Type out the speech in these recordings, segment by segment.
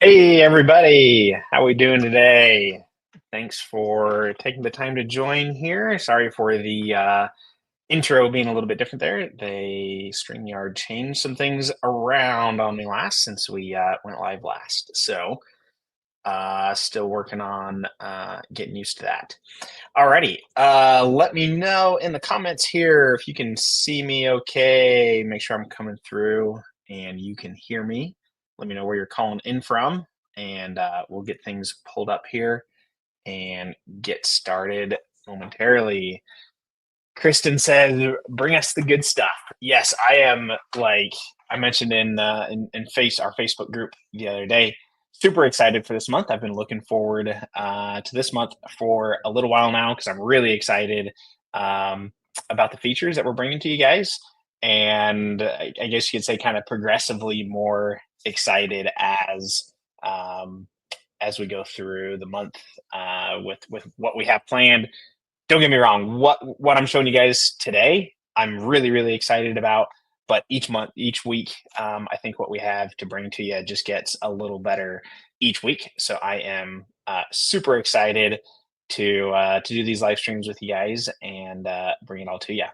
Hey everybody, how we doing today? Thanks for taking the time to join here. Sorry for the intro being a little bit different there. They StreamYard changed some things around on me last since we went live last. So still working on getting used to that. Alrighty, let me know in the comments here if you can see me okay. Make sure I'm coming through and you can hear me. Let me know where you're calling in from, and we'll get things pulled up here and get started momentarily. Kristen says, "Bring us the good stuff." Yes, I am. Like I mentioned in our Facebook group the other day, super excited for this month. I've been looking forward to this month for a little while now because I'm really excited um, about the features that we're bringing to you guys, and I guess you could say kind of progressively more excited um, as we go through the month with what we have planned. Don't get me wrong. What I'm showing you guys today, I'm really excited about. But each month, each week, I think what we have to bring to you just gets a little better each week. So I am super excited to do these live streams with you guys and bring it all to you.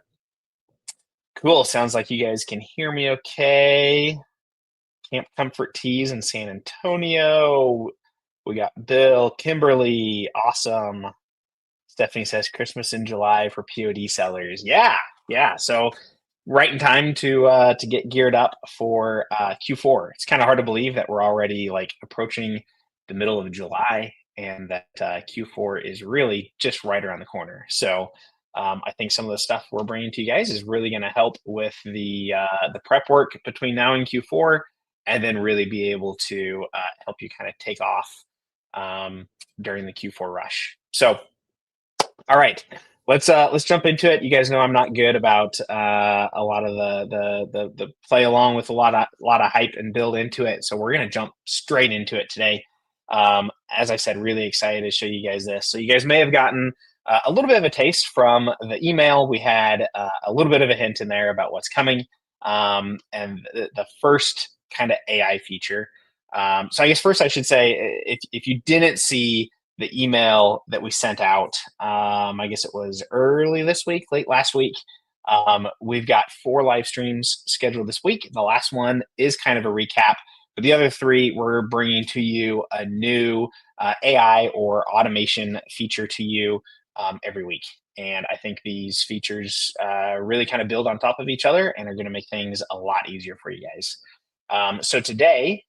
Cool. Sounds like you guys can hear me okay. Camp Comfort Teas in San Antonio. We got Bill, Kimberly, awesome. Stephanie says Christmas in July for POD sellers. Yeah, yeah. So right in time to get geared up for Q4. It's kind of hard to believe that we're already like approaching the middle of July and that Q4 is really just right around the corner. So I think some of the stuff we're bringing to you guys is really going to help with the prep work between now and Q4, and then really be able to help you kind of take off during the Q4 rush. So all right, let's jump into it. You guys know I'm not good about a lot of the play along with a lot of hype and build into it. So we're gonna jump straight into it today. As I said, really excited to show you guys this. So you guys may have gotten a little bit of a taste from the email. We had a little bit of a hint in there about what's coming, and the first kind of AI feature. So I guess first I should say, if you didn't see the email that we sent out, I guess it was early this week, late last week. We've got 4 live streams scheduled this week. The last one is kind of a recap, but the other 3, we're bringing to you a new AI or automation feature to you every week. And I think these features really kind of build on top of each other and are going to make things a lot easier for you guys. So today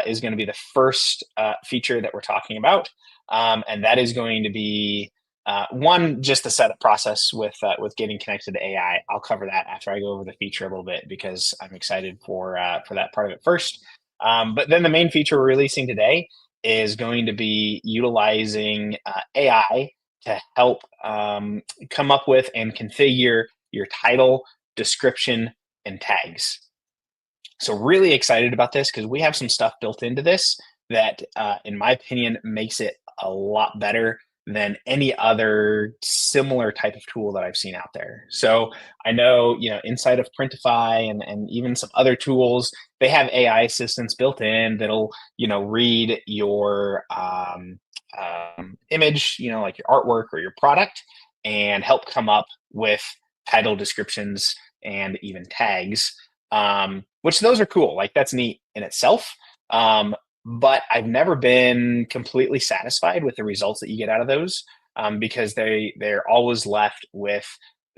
is going to be the first feature that we're talking about. And that is going to be one, just the setup process with getting connected to AI. I'll cover that after I go over the feature a little bit because I'm excited for that part of it first. But then the main feature we're releasing today is going to be utilizing AI to help come up with and configure your title, description, and tags. So really excited about this because we have some stuff built into this that, in my opinion, makes it a lot better than any other similar type of tool that I've seen out there. So I know, inside of Printify and even some other tools, they have AI assistants built in that'll, read your image, like your artwork or your product, and help come up with title descriptions and even tags, which those are cool. Like that's neat in itself. But I've never been completely satisfied with the results that you get out of those, because they're always left with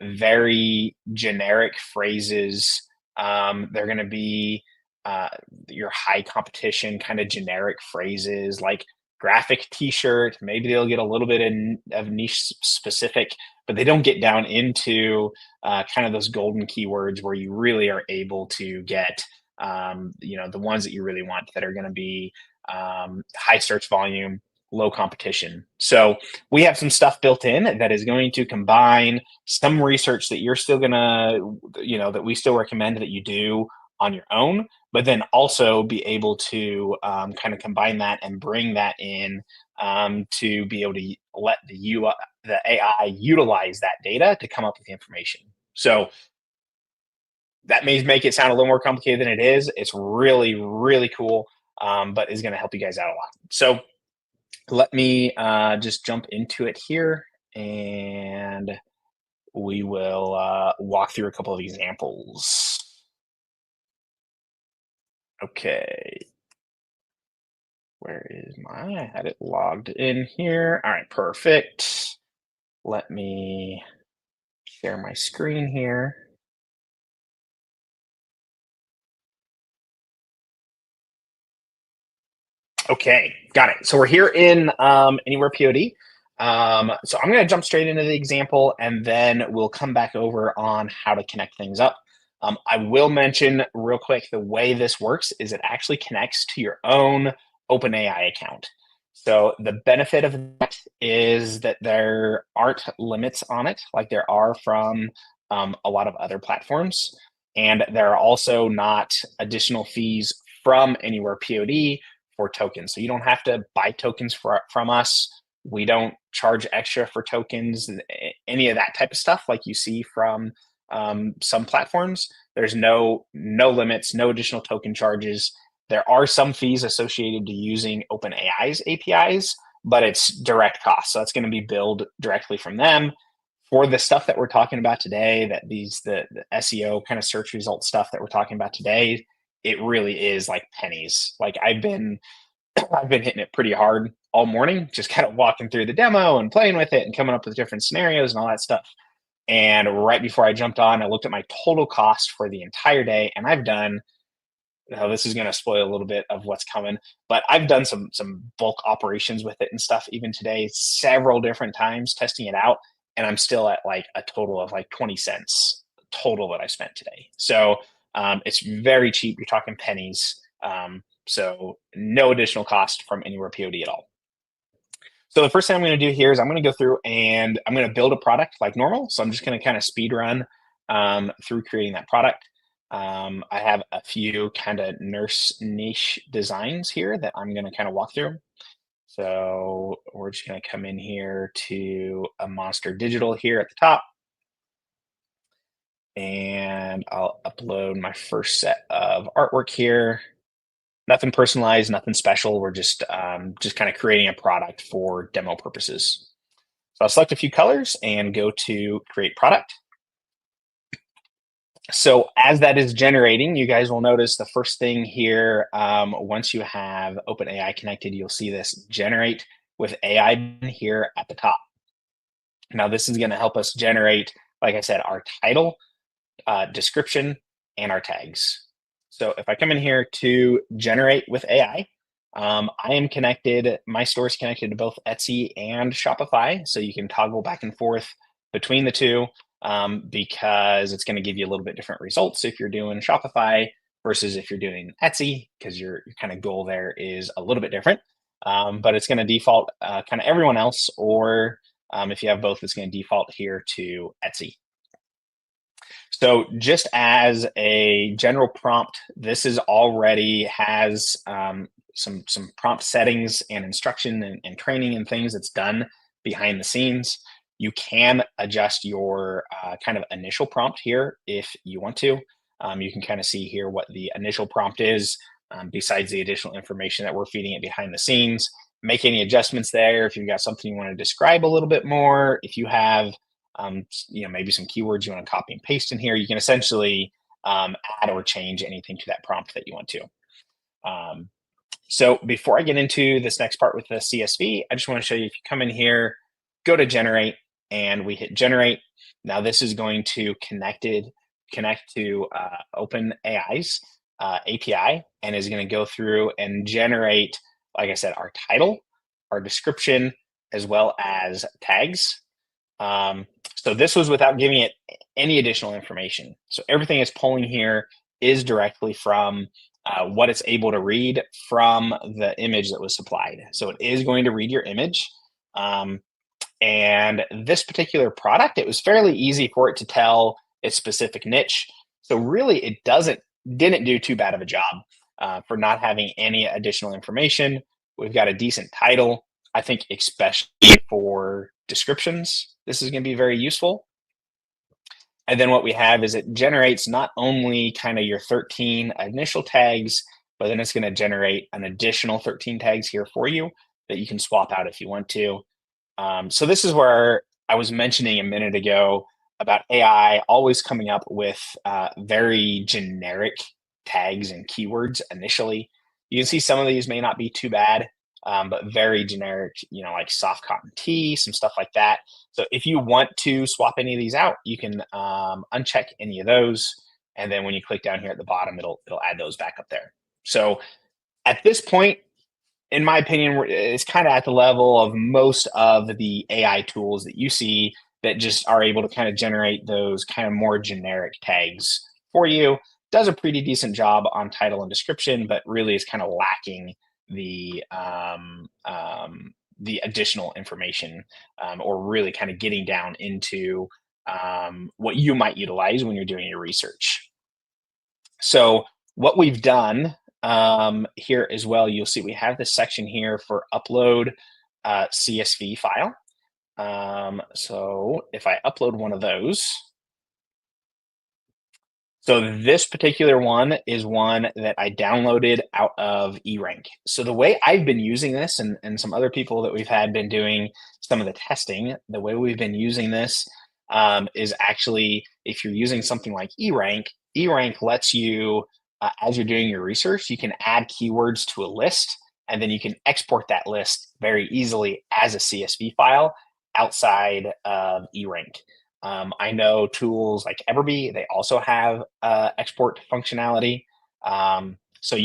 very generic phrases. They're going to be your high competition kind of generic phrases like graphic t-shirt. Maybe they'll get a little bit of niche specific, but they don't get down into kind of those golden keywords where you really are able to get the ones that you really want that are going to be high search volume, low competition. So we have some stuff built in that is going to combine some research that you're still going to, that we still recommend that you do on your own, but then also be able to kind of combine that and bring that in to be able to let the AI utilize that data to come up with the information. So that may make it sound a little more complicated than it is. It's really cool. but is going to help you guys out a lot. So let me just jump into it here, and we will walk through a couple of examples. Okay. Where is I had it logged in here. All right, perfect. Let me share my screen here. Okay, got it. So we're here in Anywhere POD. So I'm going to jump straight into the example, and then we'll come back over on how to connect things up. I will mention real quick, the way this works is it actually connects to your own OpenAI account. So the benefit of that is that there aren't limits on it like there are from a lot of other platforms. And there are also not additional fees from Anywhere POD for tokens. So you don't have to buy tokens from us. We don't charge extra for tokens, any of that type of stuff like you see from some platforms. There's no limits, no additional token charges. There are some fees associated to using OpenAI's APIs, but it's direct cost. So that's going to be billed directly from them. For the stuff that we're talking about today, that the SEO kind of search result stuff that we're talking about today, it really is like pennies. Like I've been hitting it pretty hard all morning, just kind of walking through the demo and playing with it and coming up with different scenarios and all that stuff. And right before I jumped on, I looked at my total cost for the entire day, and I've done. This is going to spoil a little bit of what's coming, but I've done some bulk operations with it and stuff even today, several different times testing it out, and I'm still at like a total of like 20 cents total that I spent today. So it's very cheap. You're talking pennies. So no additional cost from Anywhere POD at all. So the first thing I'm going to do here is I'm going to go through and I'm going to build a product like normal. So I'm just going to kind of speed run through creating that product. I have a few kind of nurse niche designs here that I'm going to kind of walk through. So we're just going to come in here to a Monster Digital here at the top. And I'll upload my first set of artwork here. Nothing personalized, nothing special. We're just kind of creating a product for demo purposes. So I'll select a few colors and go to create product. So as that is generating, you guys will notice the first thing here, once you have OpenAI connected, you'll see this generate with AI here at the top. Now this is going to help us generate, like I said, our title, description, and our tags. So if I come in here to generate with AI, I am connected, my store is connected to both Etsy and Shopify. So you can toggle back and forth between the two because it's going to give you a little bit different results if you're doing Shopify versus if you're doing Etsy, because your kind of goal there is a little bit different. But it's going to default kind of everyone else, or if you have both, it's going to default here to Etsy. So just as a general prompt, this is already has some prompt settings and instruction and training and things that's done behind the scenes. You can adjust your kind of initial prompt here if you want to. You can kind of see here what the initial prompt is, besides the additional information that we're feeding it behind the scenes. Make any adjustments there if you've got something you want to describe a little bit more. If you have maybe some keywords you want to copy and paste in here, you can essentially add or change anything to that prompt that you want to. So before I get into this next part with the CSV, I just want to show you, if you come in here, go to generate, and we hit generate. Now this is going to connect to OpenAI's API, and is going to go through and generate, like I said, our title, our description, as well as tags. So this was without giving it any additional information. So everything it's pulling here is directly from what it's able to read from the image that was supplied. So it is going to read your image. And this particular product, it was fairly easy for it to tell its specific niche. So really, it didn't do too bad of a job for not having any additional information. We've got a decent title. I think especially for descriptions, this is going to be very useful. And then what we have is it generates not only kind of your 13 initial tags, but then it's going to generate an additional 13 tags here for you that you can swap out if you want to. So this is where I was mentioning a minute ago about AI always coming up with very generic tags and keywords initially. You can see some of these may not be too bad, but very generic, like soft cotton tee, some stuff like that. So if you want to swap any of these out, you can uncheck any of those. And then when you click down here at the bottom, it'll add those back up there. So at this point, in my opinion, it's kind of at the level of most of the AI tools that you see that just are able to kind of generate those kind of more generic tags for you. Does a pretty decent job on title and description, but really is kind of lacking the additional information, or really kind of getting down into what you might utilize when you're doing your research. So what we've done here as well, you'll see we have this section here for upload CSV file. So if I upload one of those, so this particular one is one that I downloaded out of eRank. So the way I've been using this, and some other people that we've had been doing some of the testing, the way we've been using this is actually, if you're using something like eRank lets you, as you're doing your research, you can add keywords to a list, and then you can export that list very easily as a CSV file outside of eRank. I know tools like Everbee, they also have export functionality. So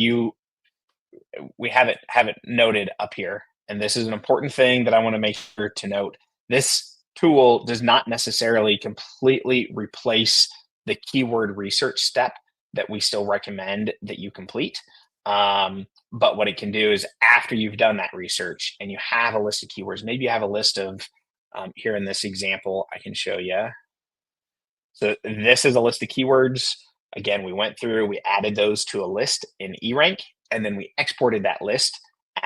we have it noted up here. And this is an important thing that I want to make sure to note. This tool does not necessarily completely replace the keyword research step that we still recommend that you complete. But what it can do is, after you've done that research and you have a list of keywords, maybe you have a list of, here in this example, I can show you. So this is a list of keywords. Again, we went through, we added those to a list in eRank, and then we exported that list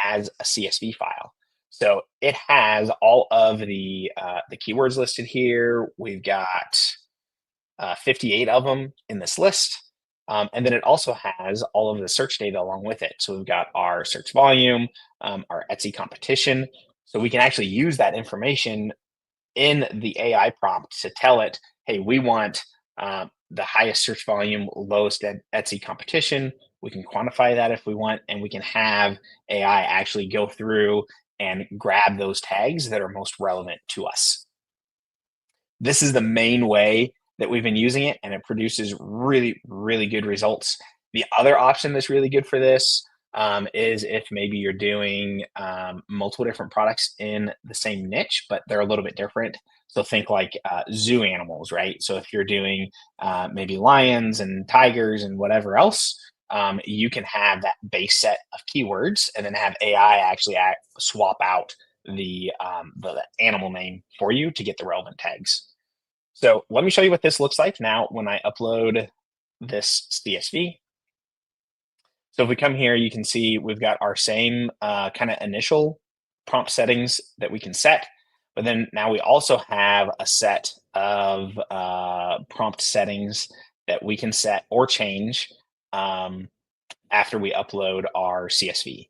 as a CSV file. So it has all of the keywords listed here. We've got 58 of them in this list. And then it also has all of the search data along with it. So we've got our search volume, our Etsy competition. So we can actually use that information in the AI prompt to tell it, hey, we want the highest search volume, lowest Etsy competition. We can quantify that if we want, and we can have AI actually go through and grab those tags that are most relevant to us. This is the main way that we've been using it, and it produces really, really good results. The other option that's really good for this is if maybe you're doing multiple different products in the same niche, but they're a little bit different. So think like zoo animals, right? So if you're doing maybe lions and tigers and whatever else, you can have that base set of keywords and then have AI actually swap out the animal name for you to get the relevant tags. So let me show you what this looks like now when I upload this CSV. So if we come here, you can see we've got our same kind of initial prompt settings that we can set, but then now we also have a set of prompt settings that we can set or change after we upload our CSV.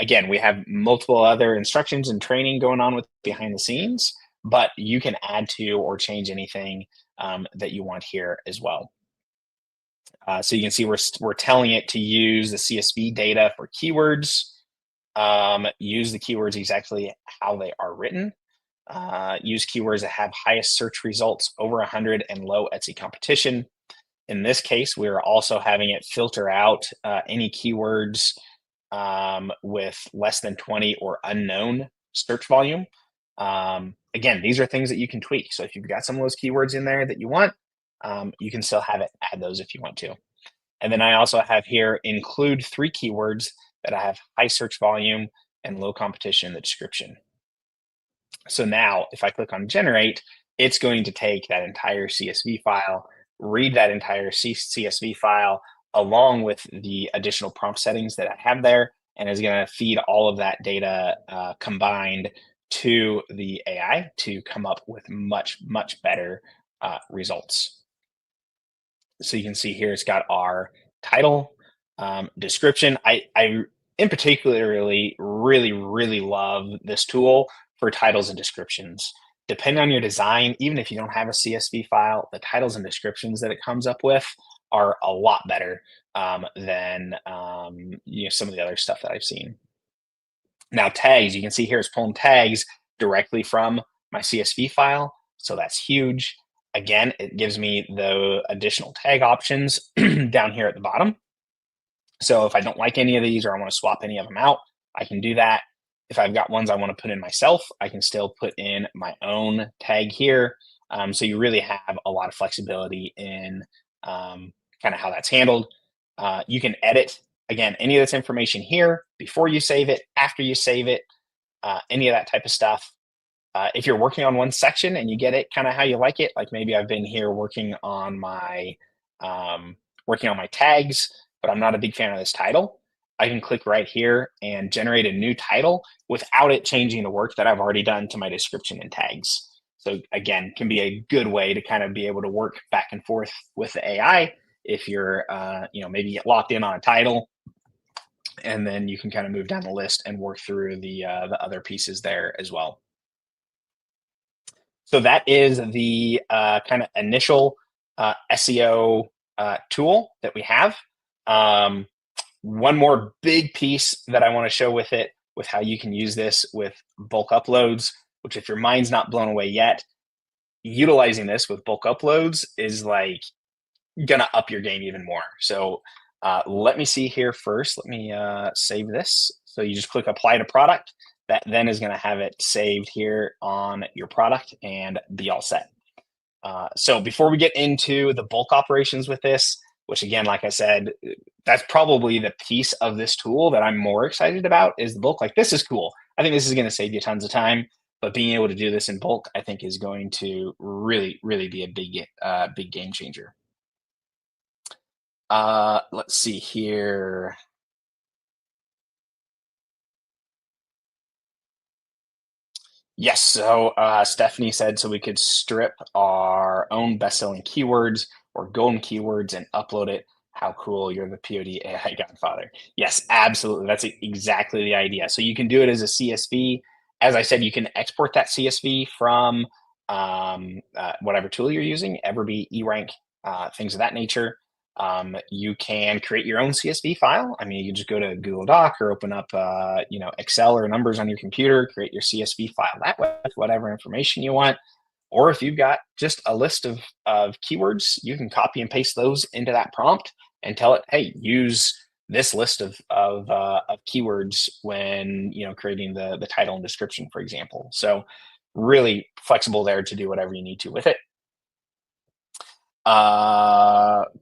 Again, we have multiple other instructions and training going on with behind the scenes, but you can add to or change anything that you want here as well. So you can see we're telling it to use the CSV data for keywords, use the keywords exactly how they are written, use keywords that have highest search results over 100 and low Etsy competition. In this case, we're also having it filter out any keywords with less than 20 or unknown search volume. Again, these are things that you can tweak. So if you've got some of those keywords in there that you want, you can still have it add those if you want to. And then I also have here include 3 keywords that I have high search volume and low competition in the description. So now if I click on generate, it's going to take that entire CSV file, read that entire CSV file along with the additional prompt settings that I have there, and is going to feed all of that data combined to the AI to come up with much, much better results. So you can see here it's got our title, Description, I in particularly really love this tool for titles and descriptions. Depending on your design, even if you don't have a CSV file, the titles and descriptions that it comes up with are a lot better than some of the other stuff that I've seen. Now tags, you can see here it's pulling tags directly from my CSV file, so that's huge. Again, it gives me the additional tag options down here at the bottom. So if I don't like any of these or I want to swap any of them out, I can do that. If I've got ones I want to put in myself, I can still put in my own tag here. So you really have a lot of flexibility in kind of how that's handled. You can edit, again, any of this information here before you save it, after you save it, any of that type of stuff. If you're working on one section and you get it kind of how you like it, like maybe I've been here um, working on my tags, but I'm not a big fan of this title. I can click right here and generate a new title without it changing the work that I've already done to my description and tags. So again, can be a good way to kind of be able to work back and forth with the AI if you're, maybe get locked in on a title, and then you can kind of move down the list and work through the other pieces there as well. So that is the kind of initial SEO tool that we have. One more big piece that I want to show with it, with how you can use this with bulk uploads, which if your mind's not blown away yet, utilizing this with bulk uploads is like gonna up your game even more. So let me see here first. Let me save this. So you just click apply to product. That then is going to have it saved here on your product and be all set. So before we get into the bulk operations with this, which again, like I said, that's probably the piece of this tool that I'm more excited about is the bulk. Like this is cool. I think this is going to save you tons of time, but being able to do this in bulk, I think is going to really be a big game changer. Let's see here. Yes, so Stephanie said so we could strip our own best-selling keywords or golden keywords and upload it. How cool, you're the POD AI godfather. Yes, absolutely. That's exactly the idea. So you can do it as a CSV. As I said, you can export that CSV from whatever tool you're using, Everbee, eRank, things of that nature. You can create your own CSV file. I mean, you can just go to Google Doc or open up, Excel or numbers on your computer, create your CSV file that way with whatever information you want. Or if you've got just a list of keywords, you can copy and paste those into that prompt and tell it, hey, use this list of keywords when creating the title and description, for example. So really flexible there to do whatever you need to with it.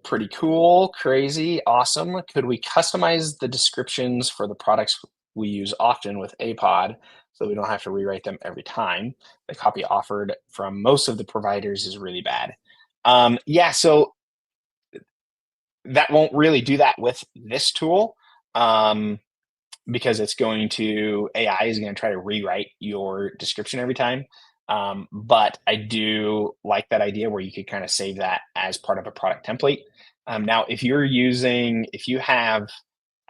Pretty cool, crazy, awesome. Could we customize the descriptions for the products we use often with Apod so we don't have to rewrite them every time? The copy offered from most of the providers is really bad. Yeah, so that won't really do that with this tool because it's going to AI is going to try to rewrite your description every time. But I do like that idea where you could kind of save that as part of a product template. Now, if you have,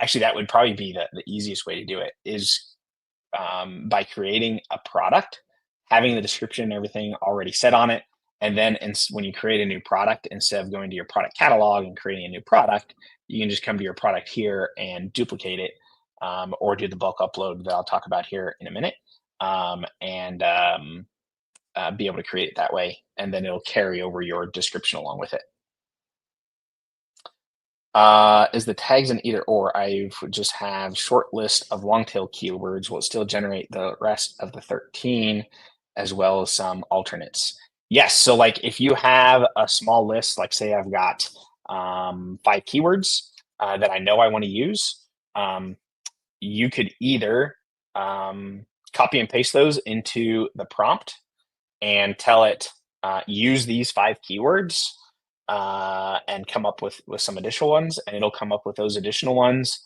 actually, that would probably be the easiest way to do it is by creating a product, having the description and everything already set on it. And then when you create a new product, instead of going to your product catalog and creating a new product, you can just come to your product here and duplicate it or do the bulk upload that I'll talk about here in a minute. And be able to create it that way, and then it'll carry over your description along with it. Is the tags an either or? I just have short list of long tail keywords. Will it still generate the rest of the 13 as well as some alternates? Yes. So like if you have a small list, like say I've got 5 keywords that I know I want to use, you could either copy and paste those into the prompt and tell it use these 5 keywords and come up with some additional ones, and it'll come up with those additional ones.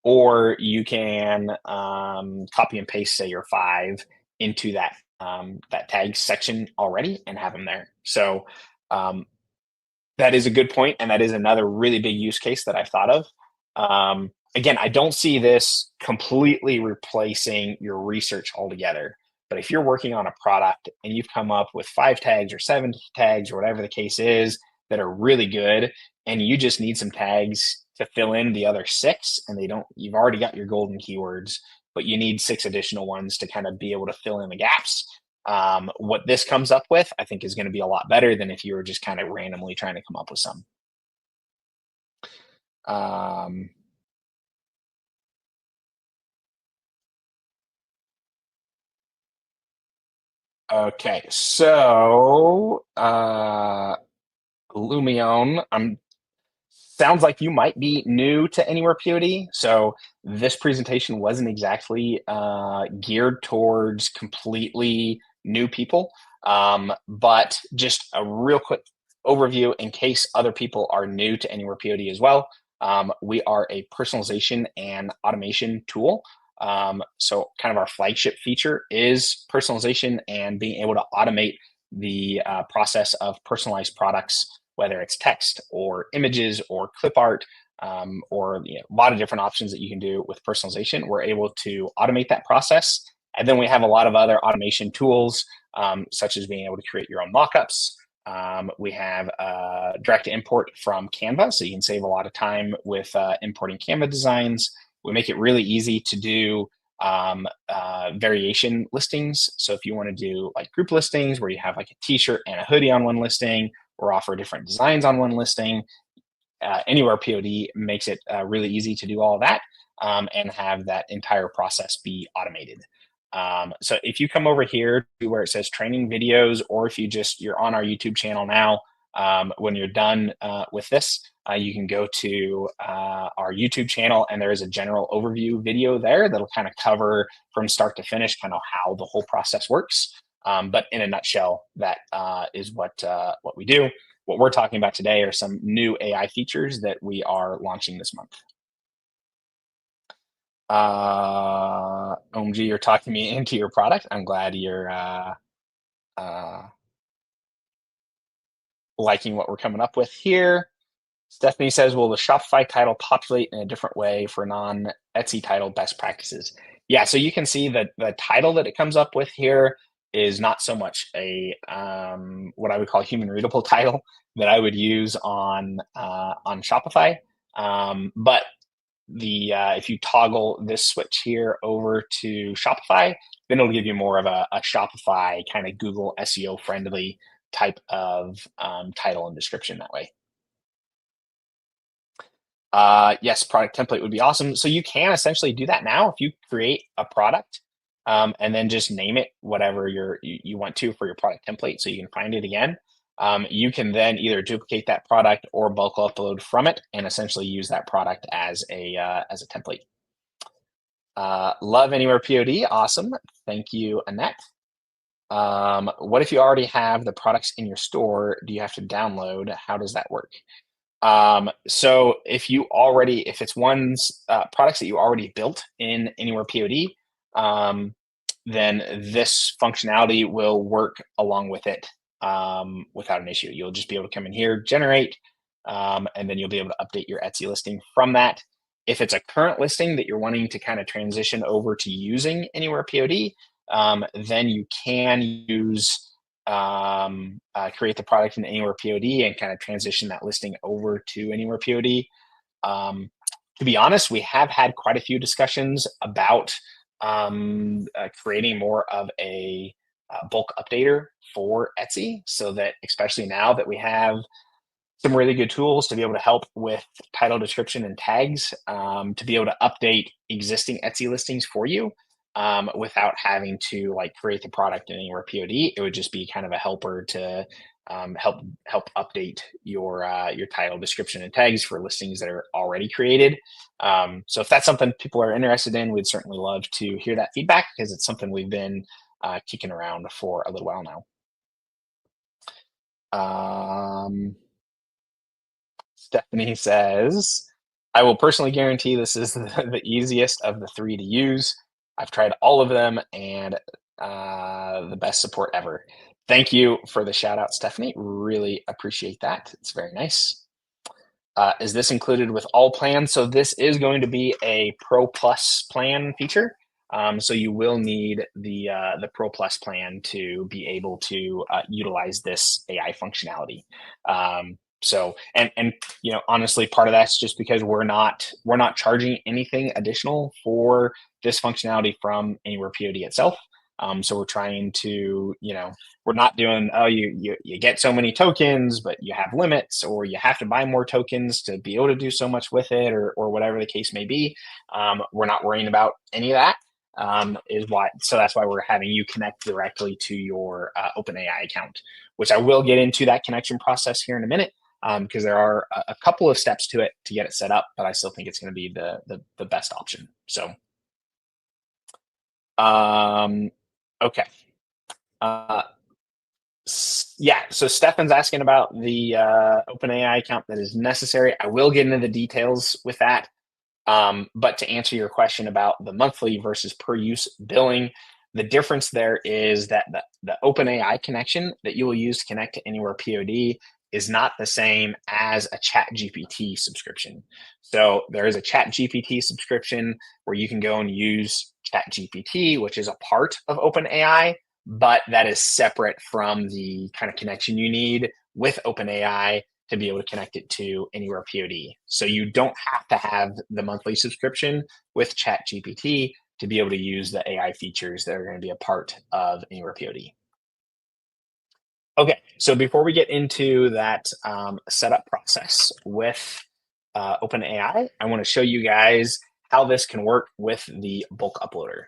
Or you can copy and paste, say, your 5 into that tag section already and have them there. So that is a good point, and that is another really big use case that I've thought of. Again, I don't see this completely replacing your research altogether. But if you're working on a product and you've come up with 5 tags or 7 tags or whatever the case is that are really good, and you just need some tags to fill in the other 6, and you've already got your golden keywords, but you need 6 additional ones to kind of be able to fill in the gaps. What this comes up with, I think, is going to be a lot better than if you were just kind of randomly trying to come up with some. Um, okay, so Lumion, sounds like you might be new to Anywhere POD. So this presentation wasn't exactly geared towards completely new people, but just a real quick overview in case other people are new to Anywhere POD as well. We are a personalization and automation tool. So kind of our flagship feature is personalization and being able to automate the process of personalized products, whether it's text or images or clip art, or a lot of different options that you can do with personalization. We're able to automate that process. And then we have a lot of other automation tools, such as being able to create your own mockups. We have direct import from Canva, so you can save a lot of time with importing Canva designs. We make it really easy to do variation listings. So if you want to do like group listings where you have like a t-shirt and a hoodie on one listing, or offer different designs on one listing, Anywhere POD makes it really easy to do all of that, and have that entire process be automated. So if you come over here to where it says training videos, or if you're on our YouTube channel now, when you're done with this, you can go to our YouTube channel, and there is a general overview video there that'll kind of cover from start to finish kind of how the whole process works. But in a nutshell, that is what we do. What we're talking about today are some new AI features that we are launching this month. OMG, you're talking me into your product. I'm glad you're uh, liking what we're coming up with here. Stephanie says, will the Shopify title populate in a different way for non-Etsy title best practices? Yeah, so you can see that the title that it comes up with here is not so much a what I would call human readable title that I would use on Shopify. But the if you toggle this switch here over to Shopify, then it'll give you more of a Shopify kind of Google SEO friendly type of title and description that way. Yes, product template would be awesome. So you can essentially do that now if you create a product, and then just name it whatever you want to for your product template, so you can find it again. You can then either duplicate that product or bulk upload from it, and essentially use that product as a template. Love Anywhere POD, awesome. Thank you, Annette. What if you already have the products in your store? Do you have to download? How does that work? So if it's products that you already built in Anywhere POD, then this functionality will work along with it, without an issue. You'll just be able to come in here, generate, and then you'll be able to update your Etsy listing from that. If it's a current listing that you're wanting to kind of transition over to using Anywhere POD, then you can create the product in Anywhere POD and kind of transition that listing over to Anywhere POD. To be honest, we have had quite a few discussions about creating more of a bulk updater for Etsy, so that especially now that we have some really good tools to be able to help with title description and tags, to be able to update existing Etsy listings for you, without having to like create the product in Anywhere POD. It would just be kind of a helper to help update your title description and tags for listings that are already created. So if that's something people are interested in, we'd certainly love to hear that feedback, because it's something we've been kicking around for a little while now. Stephanie says, I will personally guarantee this is the easiest of the 3 to use. I've tried all of them, and the best support ever. Thank you for the shout out, Stephanie. Really appreciate that. It's very nice. Is this included with all plans? So this is going to be a Pro Plus plan feature. So you will need the Pro Plus plan to be able to utilize this AI functionality. So and honestly, part of that's just because we're not charging anything additional for this functionality from Anywhere POD itself. So we're trying to, we're not doing, oh, you get so many tokens, but you have limits, or you have to buy more tokens to be able to do so much with it, or whatever the case may be. We're not worrying about any of that. So that's why we're having you connect directly to your OpenAI account, which I will get into that connection process here in a minute, because there are a couple of steps to it to get it set up, but I still think it's going to be the best option. So, okay. Yeah, so Stefan's asking about the OpenAI account that is necessary. I will get into the details with that. But to answer your question about the monthly versus per use billing, the difference there is that the OpenAI connection that you will use to connect to Anywhere POD is not the same as a ChatGPT subscription. So there is a ChatGPT subscription where you can go and use ChatGPT, which is a part of OpenAI, but that is separate from the kind of connection you need with OpenAI to be able to connect it to Anywhere POD. So you don't have to have the monthly subscription with ChatGPT to be able to use the AI features that are going to be a part of Anywhere POD. Okay, so before we get into that setup process with OpenAI, I want to show you guys how this can work with the bulk uploader.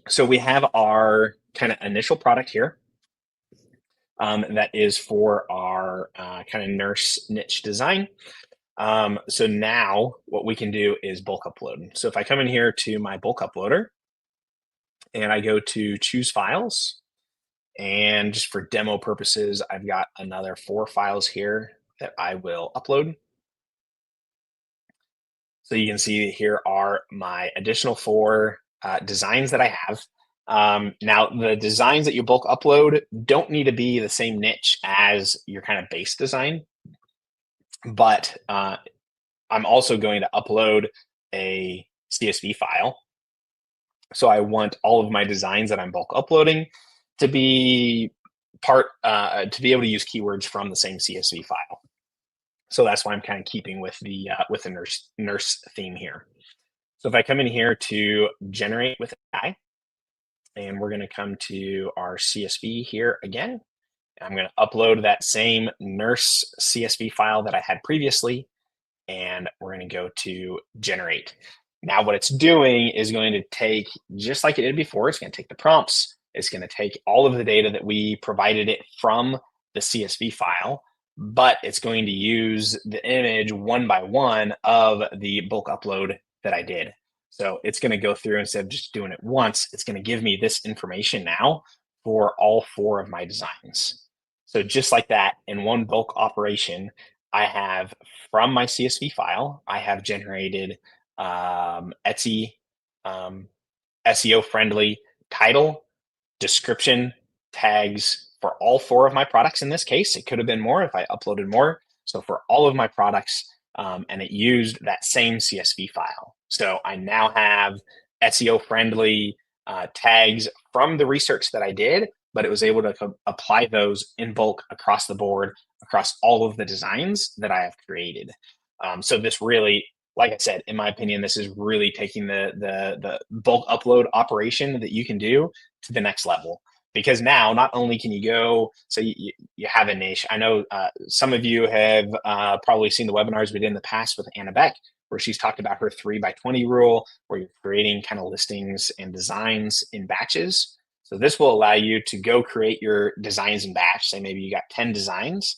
So we have our kind of initial product here. That is for our kind of nurse niche design. So now what we can do is bulk upload. So if I come in here to my bulk uploader and I go to choose files, and just for demo purposes, I've got another 4 files here that I will upload. So you can see here are my additional 4 designs that I have. Now, the designs that you bulk upload don't need to be the same niche as your kind of base design, but I'm also going to upload a CSV file. So I want all of my designs that I'm bulk uploading to be to be able to use keywords from the same CSV file. So that's why I'm kind of keeping with the nurse theme here. So if I come in here to generate with AI, and we're going to come to our CSV here again, I'm going to upload that same nurse CSV file that I had previously, and we're going to go to generate. Now what it's doing is going to take, just like it did before, it's going to take the prompts, it's going to take all of the data that we provided it from the CSV file, but it's going to use the image one by one of the bulk upload that I did. So it's going to go through, instead of just doing it once, it's going to give me this information now for all 4 of my designs. So just like that, in one bulk operation, I have, from my CSV file, I have generated Etsy SEO friendly title, description, tags for all 4 of my products. In this case, it could have been more if I uploaded more. So for all of my products, and it used that same CSV file. So I now have SEO friendly tags from the research that I did, but it was able to apply those in bulk across the board, across all of the designs that I have created. So this really, like I said, in my opinion, this is really taking the bulk upload operation that you can do to the next level. Because now, not only can you go, so you have a niche. I know some of you have probably seen the webinars we did in the past with Anna Beck, where she's talked about her 3x20 rule, where you're creating kind of listings and designs in batches. So this will allow you to go create your designs in batch. Say maybe you got 10 designs,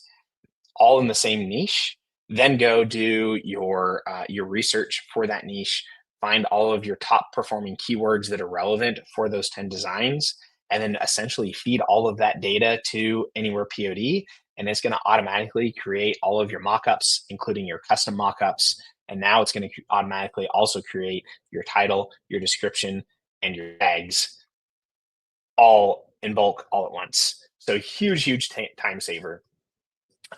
all in the same niche. Then go do your research for that niche, find all of your top performing keywords that are relevant for those 10 designs, and then essentially feed all of that data to Anywhere POD, and it's going to automatically create all of your mockups, including your custom mockups. And now it's going to automatically also create your title, your description, and your tags all in bulk, all at once. So huge time saver.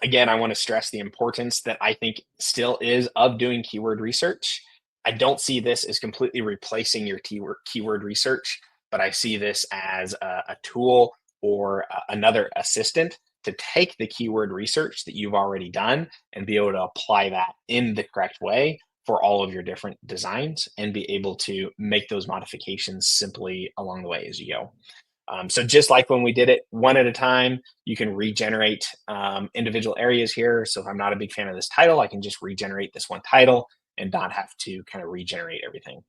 Again, I want to stress the importance that I think still is of doing keyword research. I don't see this as completely replacing your keyword research, but I see this as a tool or another assistant to take the keyword research that you've already done and be able to apply that in the correct way for all of your different designs and be able to make those modifications simply along the way as you go. So just like when we did it one at a time, you can regenerate individual areas here. So if I'm not a big fan of this title, I can just regenerate this one title and not have to kind of regenerate everything.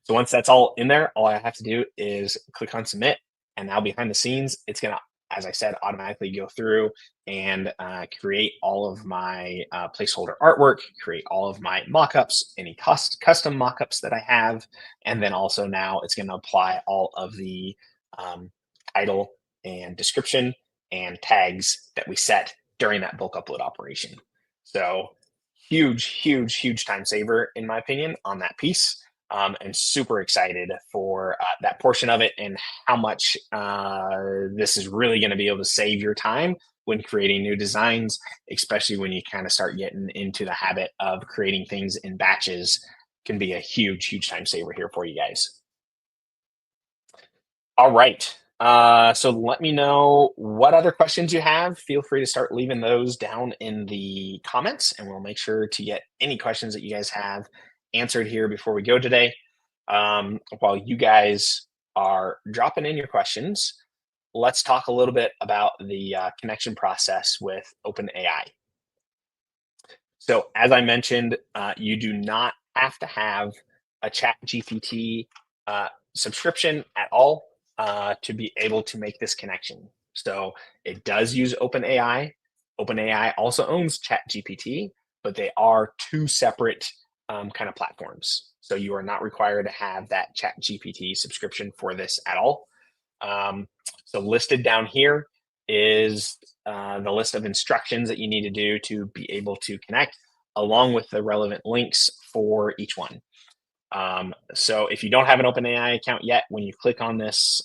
So once that's all in there, all I have to do is click on submit. And now behind the scenes, it's going to, as I said, automatically go through and create all of my placeholder artwork, create all of my mockups, any custom mockups that I have. And then also now it's going to apply all of the um, title and description and tags that we set during that bulk upload operation. So huge time saver, in my opinion, on that piece. And super excited for that portion of it and how much this is really going to be able to save your time when creating new designs, especially when you kind of start getting into the habit of creating things in batches. Can be a huge time saver here for you guys. All right. So let me know what other questions you have. Feel free to start leaving those down in the comments, and we'll make sure to get any questions that you guys have answered here before we go today. While you guys are dropping in your questions, let's talk a little bit about the connection process with OpenAI. So, as I mentioned, you do not have to have a Chat GPT subscription at all to be able to make this connection. So, it does use OpenAI. OpenAI also owns Chat GPT, but they are two separate kind of platforms. So, you are not required to have that Chat GPT subscription for this at all. So, listed down here is the list of instructions that you need to do to be able to connect, along with the relevant links for each one. So if you don't have an OpenAI account yet, when you click on this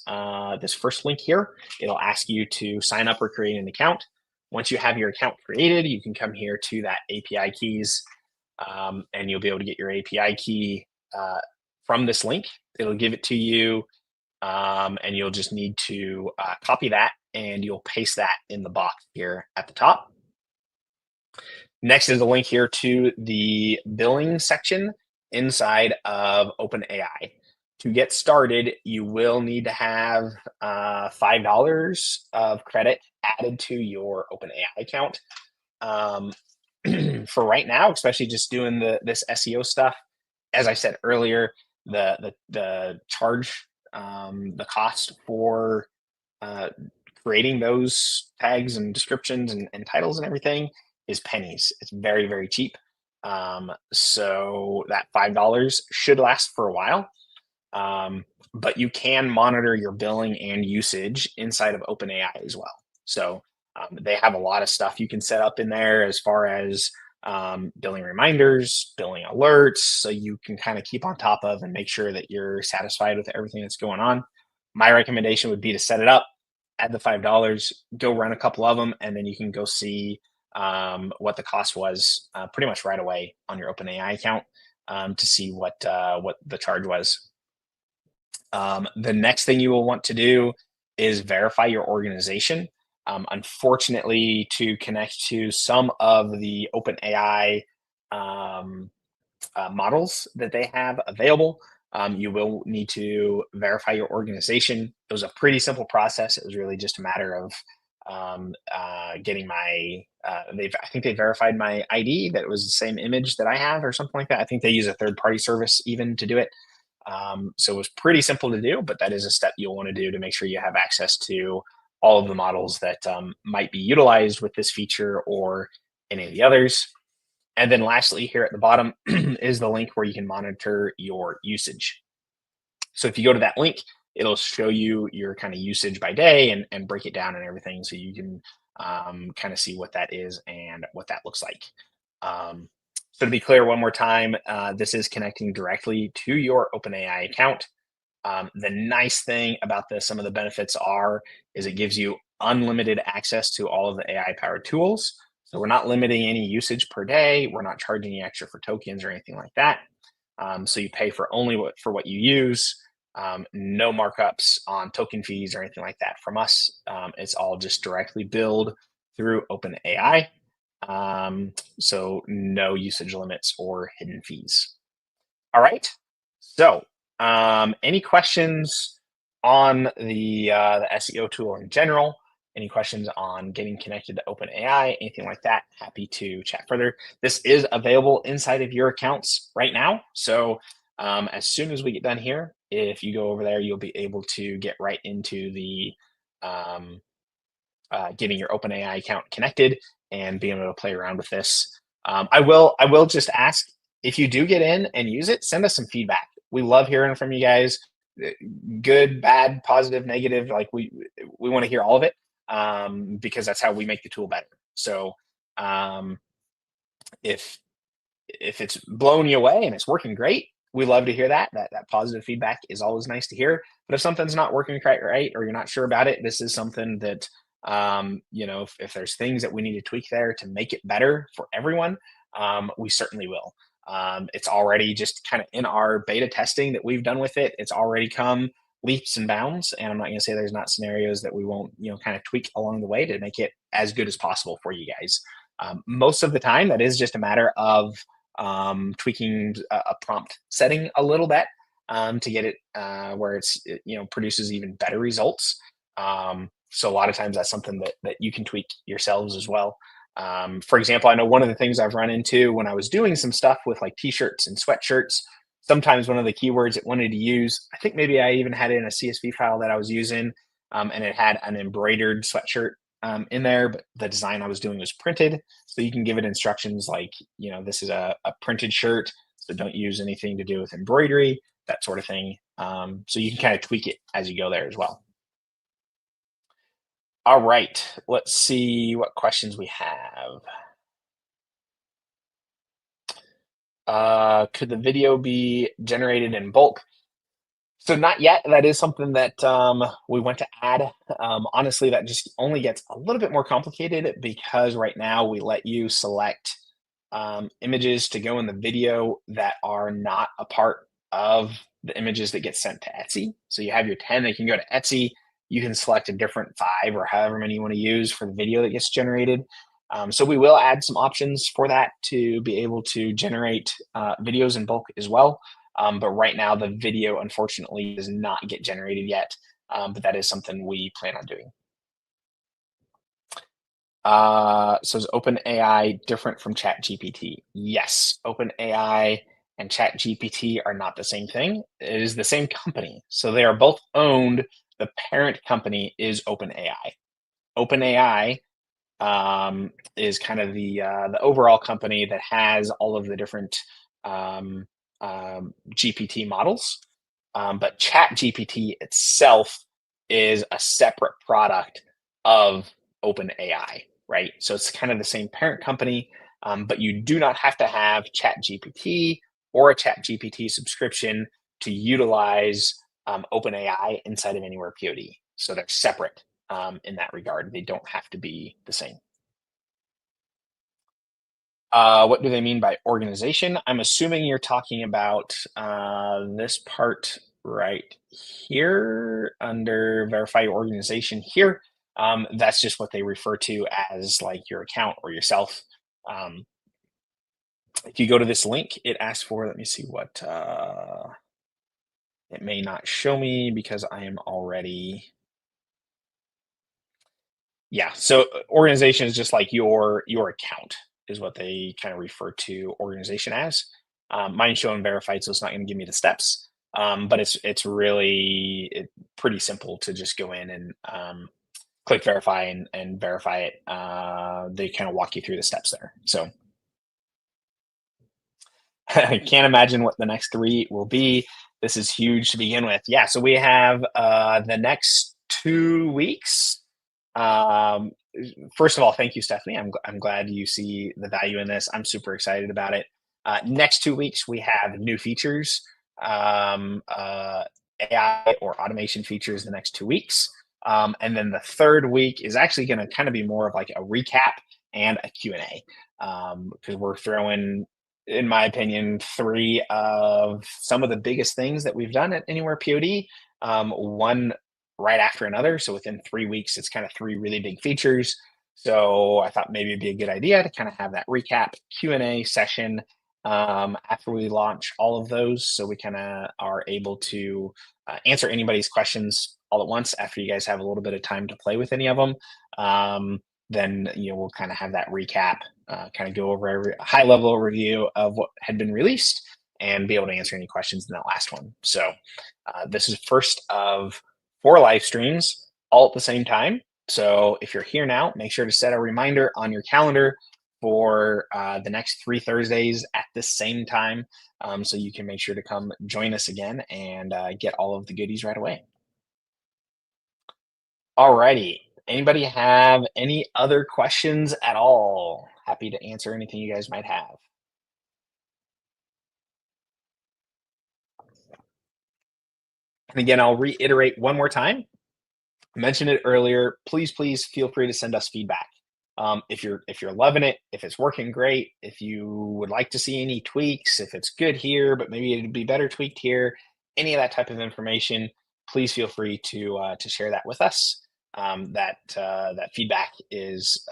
first link here, it'll ask you to sign up or create an account. Once you have your account created, you can come here to that API keys, and you'll be able to get your API key from this link. It'll give it to you, and you'll just need to copy that and you'll paste that in the box here at the top. Next is a link here to the billing section inside of OpenAI. To get started, you will need to have $5 of credit added to your OpenAI account. For right now, especially just doing this SEO stuff, as I said earlier, the charge, the cost for creating those tags and descriptions and titles and everything is pennies. It's very cheap. So that $5 should last for a while. But you can monitor your billing and usage inside of OpenAI as well. So they have a lot of stuff you can set up in there as far as billing reminders, billing alerts, so you can kind of keep on top of and make sure that you're satisfied with everything that's going on. My recommendation would be to set it up, add the $5, go run a couple of them, and then you can go see what the cost was pretty much right away on your OpenAI account to see what the charge was. The next thing you will want to do is verify your organization. Unfortunately, to connect to some of the OpenAI models that they have available, you will need to verify your organization. It was a pretty simple process. It was really just a matter of getting my I think they verified my ID that it was the same image that I have or something like that. I think they use a third-party service even to do it. So it was pretty simple to do, but that is a step you'll want to do to make sure you have access to all of the models that might be utilized with this feature or any of the others. And then lastly, here at the bottom is the link where you can monitor your usage. So if you go to that link, it'll show you your kind of usage by day and break it down and everything, so you can kind of see what that is and what that looks like. So to be clear one more time, this is connecting directly to your OpenAI account. The nice thing about this, some of the benefits is it gives you unlimited access to all of the AI-powered tools. So we're not limiting any usage per day. We're not charging you extra for tokens or anything like that. So you pay for only what you use. No markups on token fees or anything like that from us. It's all just directly billed through OpenAI. So no usage limits or hidden fees. All right. So any questions on the SEO tool in general? Any questions on getting connected to OpenAI, anything like that? Happy to chat further. This is available inside of your accounts right now. So as soon as we get done here, if you go over there, you'll be able to get right into the um, getting your OpenAI account connected and being able to play around with this. I will just ask, if you do get in and use it, send us some feedback. We love hearing from you guys. Good, bad, positive, negative. Like we want to hear all of it, because that's how we make the tool better. So um, if if it's blowing you away and it's working great, we love to hear that. That positive feedback is always nice to hear. But if something's not working quite right, or you're not sure about it, this is something that if there's things that we need to tweak there to make it better for everyone, we certainly will. It's already just kind of in our beta testing that we've done with it. It's already come leaps and bounds, and I'm not going to say there's not scenarios that we won't, kind of tweak along the way to make it as good as possible for you guys. Most of the time, that is just a matter of tweaking a prompt setting a little bit to get it where it produces even better results. So a lot of times that's something that you can tweak yourselves as well. For example, I know one of the things I've run into when I was doing some stuff with like t-shirts and sweatshirts, sometimes one of the keywords it wanted to use, I think maybe I even had it in a CSV file that I was using, and it had an embroidered sweatshirt in there, but the design I was doing was printed. So you can give it instructions like, this is a printed shirt, so don't use anything to do with embroidery, that sort of thing. So you can kind of tweak it as you go there as well. All right, let's see what questions we have. Could the video be generated in bulk? So not yet. That is something that we want to add. Honestly, that just only gets a little bit more complicated because right now we let you select images to go in the video that are not a part of the images that get sent to Etsy. So you have your 10 that can go to Etsy. You can select a different 5 or however many you want to use for the video that gets generated. So we will add some options for that to be able to generate videos in bulk as well. But right now, the video unfortunately does not get generated yet. But that is something we plan on doing. So is OpenAI different from ChatGPT? Yes, OpenAI and ChatGPT are not the same thing. It is the same company. So they are both owned. The parent company is OpenAI. OpenAI is kind of the overall company that has all of the different um, GPT models. But ChatGPT itself is a separate product of OpenAI, right? So it's kind of the same parent company, but you do not have to have ChatGPT or a ChatGPT subscription to utilize OpenAI inside of Anywhere Pod. So they're separate in that regard. They don't have to be the same. What do they mean by organization? I'm assuming you're talking about this part right here under verify your organization here. That's just what they refer to as like your account or yourself. Um, if you go to this link, it asks for, let me see what, it may not show me because I am already, yeah. So organization is just like your account is what they kind of refer to organization as. Mine's showing verified, so it's not going to give me the steps. But it's really pretty simple to just go in and click verify and verify it. They kind of walk you through the steps there. So I can't imagine what the next 3 will be. This is huge to begin with. Yeah, so we have the next 2 weeks. First of all, thank you, Stephanie. I'm glad you see the value in this. I'm super excited about it. Next 2 weeks, we have new features, AI or automation features the next 2 weeks. And then the third week is actually going to kind of be more of like a recap and a Q&A, because we're throwing, in my opinion, three of some of the biggest things that we've done at Anywhere POD, one right after another. So within 3 weeks, it's kind of three really big features. So I thought maybe it'd be a good idea to kind of have that recap Q&A session after we launch all of those, so we kind of are able to answer anybody's questions all at once after you guys have a little bit of time to play with any of them. Then we'll kind of have that recap, kind of go over every high level overview of what had been released and be able to answer any questions in that last one. So this is first of 4 live streams all at the same time. So if you're here now, make sure to set a reminder on your calendar for the next 3 Thursdays at the same time, so you can make sure to come join us again and get all of the goodies right away. Alrighty. Anybody have any other questions at all? Happy to answer anything you guys might have. And again, I'll reiterate one more time. I mentioned it earlier. Please feel free to send us feedback. If you're loving it, if it's working great, if you would like to see any tweaks, if it's good here, but maybe it'd be better tweaked here, any of that type of information, please feel free to share that with us. That feedback is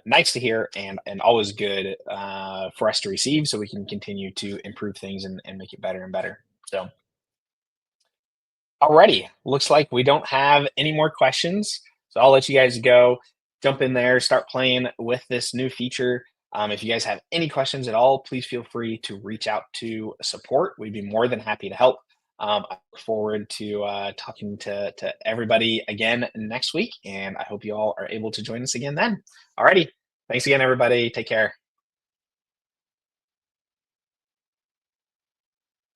nice to hear and always good for us to receive, so we can continue to improve things and make it better and better. So, alrighty, looks like we don't have any more questions, so I'll let you guys go. Jump in there, start playing with this new feature. If you guys have any questions at all, please feel free to reach out to support. We'd be more than happy to help. I look forward to talking to everybody again next week, and I hope you all are able to join us again then. Alrighty, thanks again, everybody. Take care.